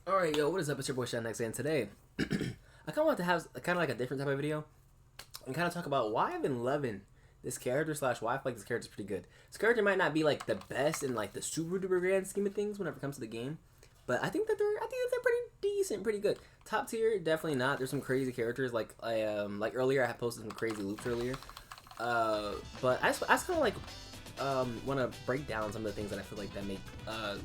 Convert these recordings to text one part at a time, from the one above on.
Alright, yo, what is up? It's your boy Snk, and today I kind of want to have kind of like a different type of video and kind of talk about why I've been loving this character slash why I feel like this character is pretty good. This character might not be like the best in like the super duper grand scheme of things whenever it comes to the game, but I think that they're pretty decent, pretty good. Top tier, definitely not. There's some crazy characters like earlier I had posted some crazy loops earlier, but I just kind of like want to break down some of the things that I feel like that make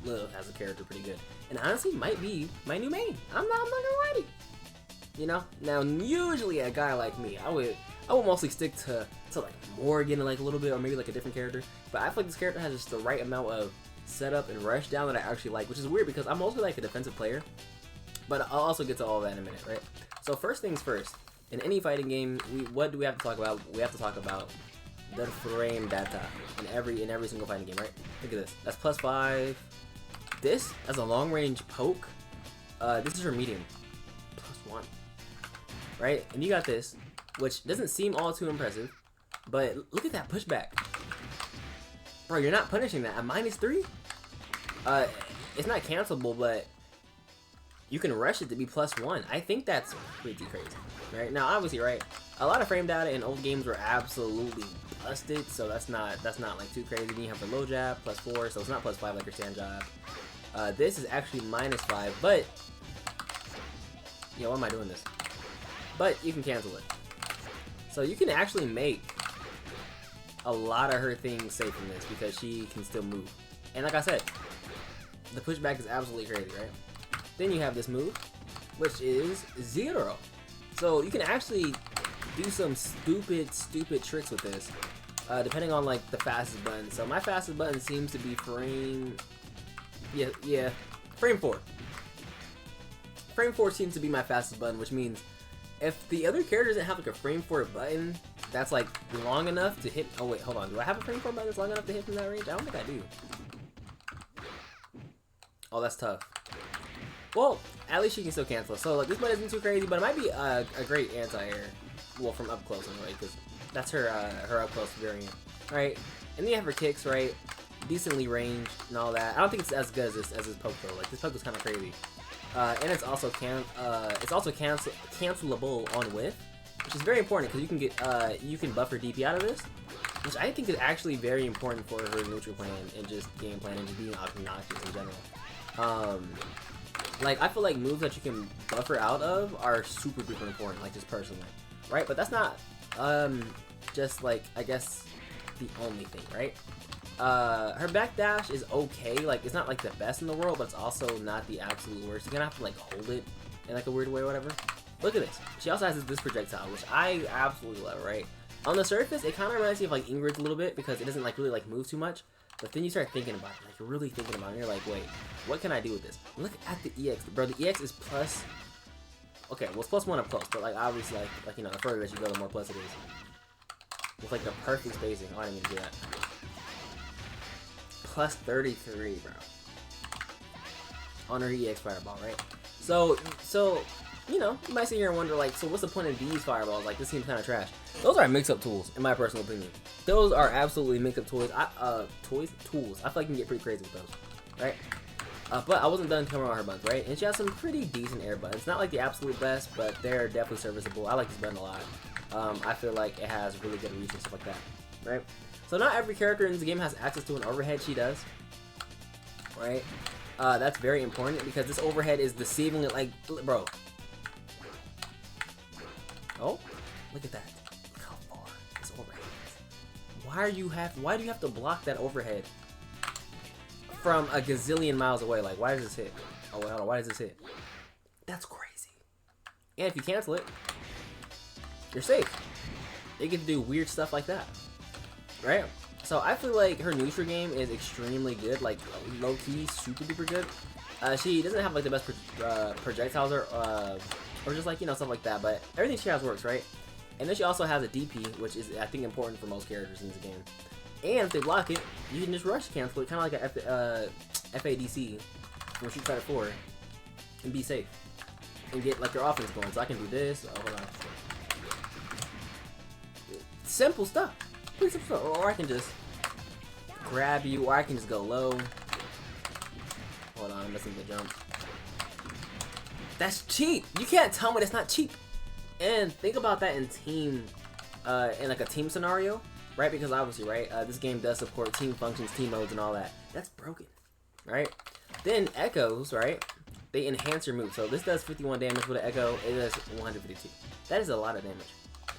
LILITH as a character pretty good, and honestly might be my new main. I'm not gonna lie to you. You know, now usually a guy like me, I would mostly stick to like Morgan like a little bit, or maybe like a different character. But I feel like this character has just the right amount of setup and rush down that I actually like, which is weird because I'm mostly like a defensive player. But I'll also get to all that in a minute, right? So first things first, in any fighting game, what do we have to talk about? We have to talk about the frame data in every single fighting game, right? Look at this. That's +5. This as a long range poke. This is her medium. +1. Right? And you got this, which doesn't seem all too impressive, but look at that pushback. Bro, you're not punishing that at -3. It's not cancelable, but you can rush it to be +1. I think that's pretty crazy, right? Now, obviously, right, a lot of frame data in old games were absolutely busted, so that's not like too crazy. Then you have the low jab, +4, so it's not +5 like your stand jab. This is actually -5, but why am I doing this? But you can cancel it, so you can actually make a lot of her things safe in this because she can still move. And like I said, the pushback is absolutely crazy, right? Then you have this move, which is 0. So you can actually do some stupid tricks with this, depending on like the fastest button. So my fastest button seems to be frame 4. Frame 4 seems to be my fastest button, which means if the other character doesn't have like a frame 4 button that's like long enough to hit. Oh wait, hold on. Do I have a frame 4 button that's long enough to hit from that range? I don't think I do. Oh, that's tough. Well, at least she can still cancel. So like this button isn't too crazy, but it might be a great anti-air. Well, from up close anyway, because that's her up close variant, right? And then you have her kicks, right? Decently ranged and all that. I don't think it's as good as this poke though. Like this poke was kind of crazy. And it's also cancelable on whiff, which is very important because you can buffer DP out of this, which I think is actually very important for her neutral plan and just game plan and just being obnoxious in general. Like I feel like moves that you can buffer out of are super duper important, like just personally, right? But that's not just like I guess the only thing, right? Her backdash is okay, like it's not like the best in the world, but it's also not the absolute worst. You're gonna have to like hold it in like a weird way or whatever. Look at this. She also has this projectile, which I absolutely love, right? On the surface, it kind of reminds me of like Ingrid's a little bit because it doesn't like really like move too much. But then you start thinking about it, like you're really thinking about it, and you're like, wait, what can I do with this? Look at the EX, bro. The EX is plus. Okay, well it's +1 up close, but like obviously, like you know, the further that you go, the more plus it is. With like the perfect spacing. Oh, I didn't mean to do that. +33, bro. On her EX fireball, right? So you know, you might sit here and wonder, like, so what's the point of these fireballs? Like, this seems kind of trash. Those are mix-up tools, in my personal opinion. Those are absolutely mix-up tools. Tools. I feel like you can get pretty crazy with those, right? But I wasn't done covering all her buttons, right? And she has some pretty decent air buttons. Not like the absolute best, but they're definitely serviceable. I like this button a lot. I feel like it has really good reach and stuff like that, right? So not every character in the game has access to an overhead. She does, right? That's very important because this overhead is deceiving it, like, bro. Oh, look at that. Look how far this overhead is. Why do you have to block that overhead from a gazillion miles away? Like, why does this hit? Oh, wait, hold on. Why does this hit? That's crazy. And if you cancel it, you're safe. It can do weird stuff like that, right? So I feel like her neutral game is extremely good, like low-key, super duper good. She doesn't have like the best projectiles or just like, you know, stuff like that, but everything she has works, right? And then she also has a DP, which is, I think, important for most characters in this game. And if they block it, you can just rush cancel it, kind of like a FADC, where she try to 4, and be safe. And get, like, your offense going. So I can do this. Oh, hold on. Simple stuff. Pretty simple stuff. Or I can just grab you, or I can just go low. Hold on, I'm missing the jump. That's cheap. You can't tell me that's not cheap. And think about that in team, in like a team scenario, right? Because obviously, right, this game does support team functions, team modes, and all that. That's broken, right? Then Echoes, right? They enhance your move. So this does 51 damage with an Echo. It does 152. That is a lot of damage.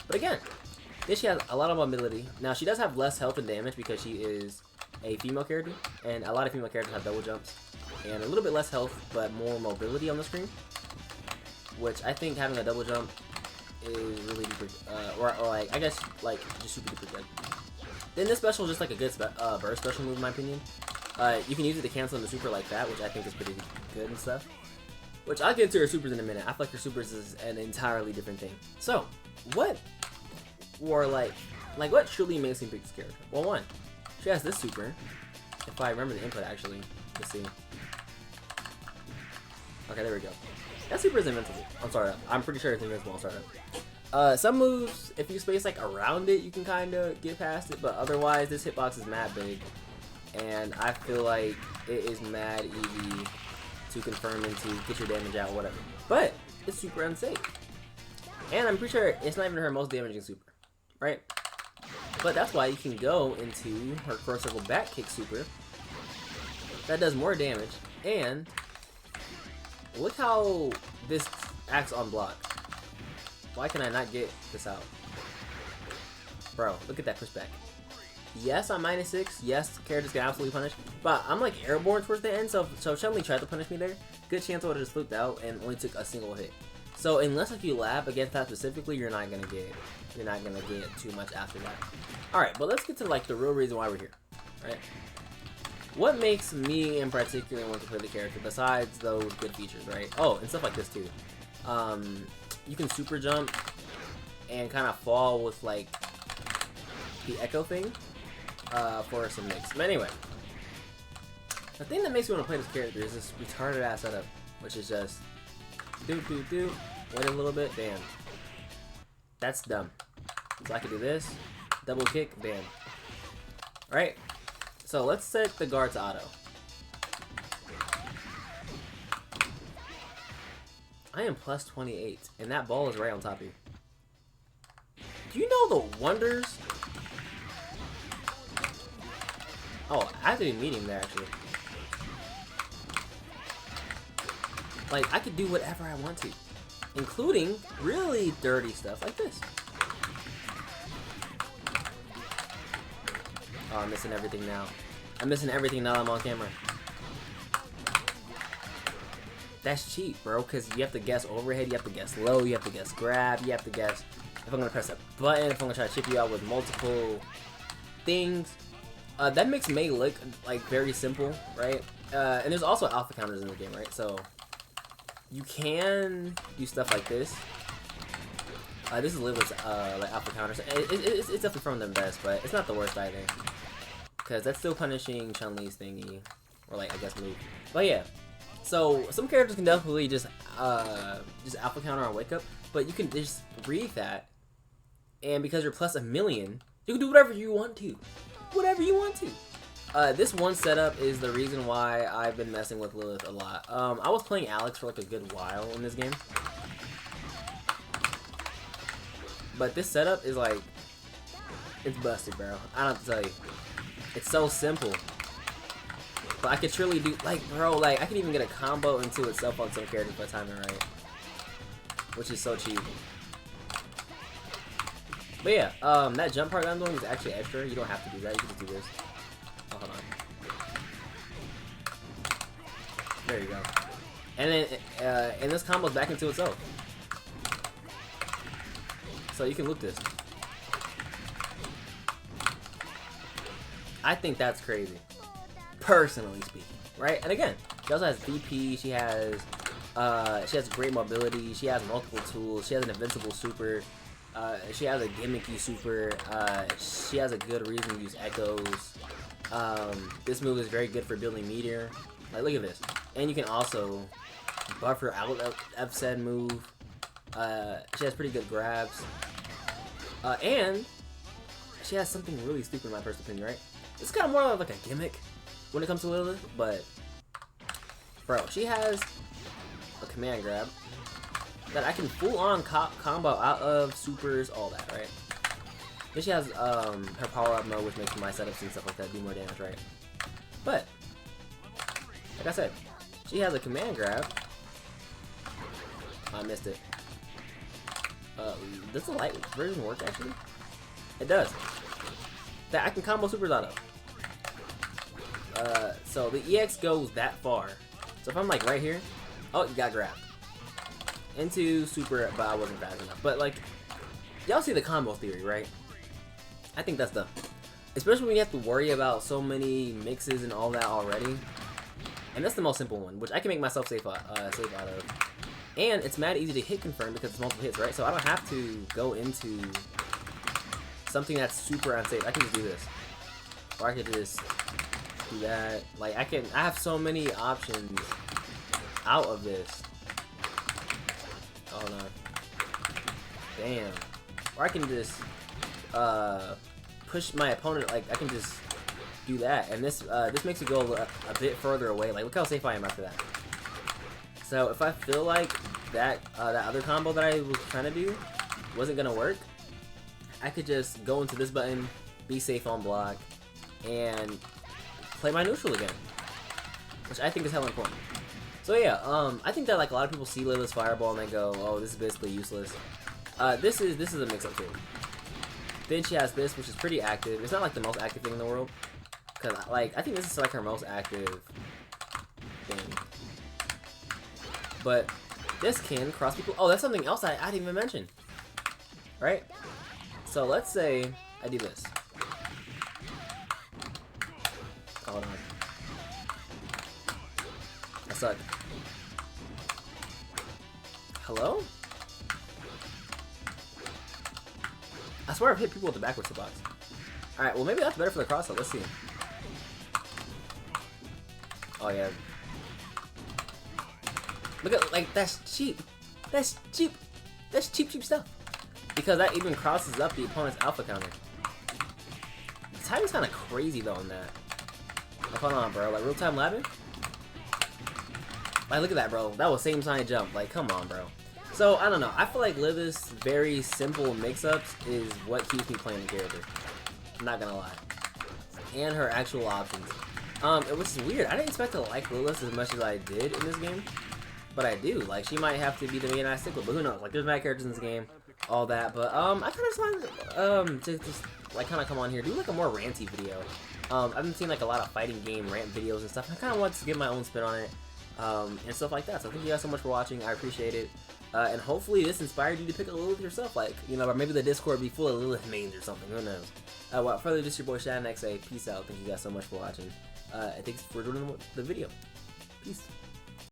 But again, this she has a lot of mobility. Now she does have less health and damage because she is a female character, and a lot of female characters have double jumps and a little bit less health but more mobility on the screen, which I think having a double jump is really duper, or like I guess like just super duper good. Then this special is just like a good burst special move in my opinion. You can use it to cancel the super like that, which I think is pretty good and stuff. Which I'll get to her supers in a minute. I feel like her supers is an entirely different thing. So, what were like what truly makes me pick this character? Well, one, she has this super. If I remember the input actually, let's see. Okay, there we go. That super is invincible. I'm sorry, I'm pretty sure it's invincible on startup. Some moves, if you space like around it, you can kind of get past it, but otherwise, this hitbox is mad big, and I feel like it is mad easy to confirm and to get your damage out, whatever. But it's super unsafe, and I'm pretty sure it's not even her most damaging super, right? But that's why you can go into her cross circle back kick super. That does more damage, and look how this acts on block. Why can I not get this out? Bro, look at that pushback. Yes, I'm -6. Yes, characters get absolutely punished. But I'm like airborne towards the end, so if Chun-Li tried to punish me there, good chance I would have just flipped out and only took a single hit. So unless if you lab against that specifically, you're not gonna get too much after that. Alright, but let's get to like the real reason why we're here. Right? What makes me in particular want to play the character besides those good features, right? Oh, and stuff like this too. You can super jump and kind of fall with like the echo thing for some mix. But anyway, the thing that makes me want to play this character is this retarded ass setup, which is just wait a little bit, bam. That's dumb. So I can do this, double kick, bam. Alright, so let's set the guard to auto. I am plus 28, and that ball is right on top of you. Do you know the wonders? Oh, I have to be medium there, actually. Like, I could do whatever I want to, including really dirty stuff like this. Oh, I'm missing everything now. I'm missing everything now that I'm on camera. That's cheap, bro, because you have to guess overhead, you have to guess low, you have to guess grab, you have to guess if I'm going to press a button, if I'm going to try to chip you out with multiple things. That makes Mei look like very simple, right? And there's also alpha counters in the game, right? So you can do stuff like this. This is LILITH's like alpha counters. It's definitely from them best, but it's not the worst either, because that's still punishing Chun-Li's thingy, or like I guess move. But yeah. So some characters can definitely just alpha counter on wake up, but you can just read that, and because you're plus 1,000,000, you can do whatever you want to. Whatever you want to. This one setup is the reason why I've been messing with LILITH a lot. I was playing Alex for like a good while in this game, but this setup is like, it's busted, bro. I don't have to tell you. It's so simple. But I could truly do, like, bro, like, I can even get a combo into itself on some characters by timing right, which is so cheap. But yeah, that jump part that I'm doing is actually extra. You don't have to do that. You can just do this. Oh, hold on. There you go. And then, and this combo's back into itself. So you can loop this. I think that's crazy, personally speaking, right? And again, she also has VP. She has great mobility. She has multiple tools. She has an invincible super. She has a gimmicky super. She has a good reason to use echoes. This move is very good for building meteor. Like, look at this. And you can also buff her out of said move. She has pretty good grabs. And she has something really stupid in my personal opinion, right? It's kind of more of like a gimmick when it comes to LILITH, but bro, she has a command grab that I can full on combo out of supers, all that, right? Then she has her power up mode, which makes my setups and stuff like that do more damage, right? But like I said, she has a command grab. I missed it. Does the light version work actually? It does. That I can combo supers out of. So the EX goes that far. So if I'm like right here, oh, you got grabbed into super, but I wasn't fast enough. But like, y'all see the combo theory, right? I think that's dumb. Especially when you have to worry about so many mixes and all that already. And that's the most simple one, which I can make myself safe out of. And it's mad easy to hit confirm because it's multiple hits, right? So I don't have to go into something that's super unsafe. I can just do this. Or I could just do that. Like, I have so many options out of this. Oh no. Damn. Or I can just push my opponent, like I can just do that, and this makes it go a bit further away. Like, look how safe I am after that. So if I feel like that that other combo that I was trying to do wasn't gonna work, I could just go into this button, be safe on block, and play my neutral again, which I think is hella important. So yeah, I think that like a lot of people see LILITH's Fireball and they go, oh, this is basically useless. This is a mix-up too. Then she has this, which is pretty active. It's not like the most active thing in the world, because like I think this is like her most active thing. But this can cross people. Oh, that's something else I didn't even mention. Right? So let's say I do this. Hold on. I suck. Hello? I swear I've hit people with the backwards hitbox. Alright, well maybe that's better for the cross-up. Let's see. Oh yeah. Look at, like, that's cheap. That's cheap. That's cheap stuff. Because that even crosses up the opponent's alpha counter. The timing's kind of crazy though on that. Like, hold on, bro. Like, real-time labbing? Like, look at that, bro. That was same sign jump. Like, come on, bro. So, I don't know. I feel like LILITH's very simple mix-ups is what keeps me playing the character. I'm not gonna lie. And her actual options. Which is weird. I didn't expect to like LILITH as much as I did in this game. But I do. Like, she might have to be the main I stick with, but who knows? Like, there's bad characters in this game, all that. But, I kind of just wanted to just, like, kind of come on here, do, like, a more ranty video. I've been seeing, like, a lot of fighting game rant videos and stuff. I kind of wanted to get my own spin on it, and stuff like that. So thank you guys so much for watching. I appreciate it. And hopefully this inspired you to pick a LILITH yourself. Like, you know, or maybe the Discord be full of LILITH mains or something. Who knows? Without further ado, this is your boy SNK Echoes. Peace out. Thank you guys so much for watching. Thanks for doing the video. Peace.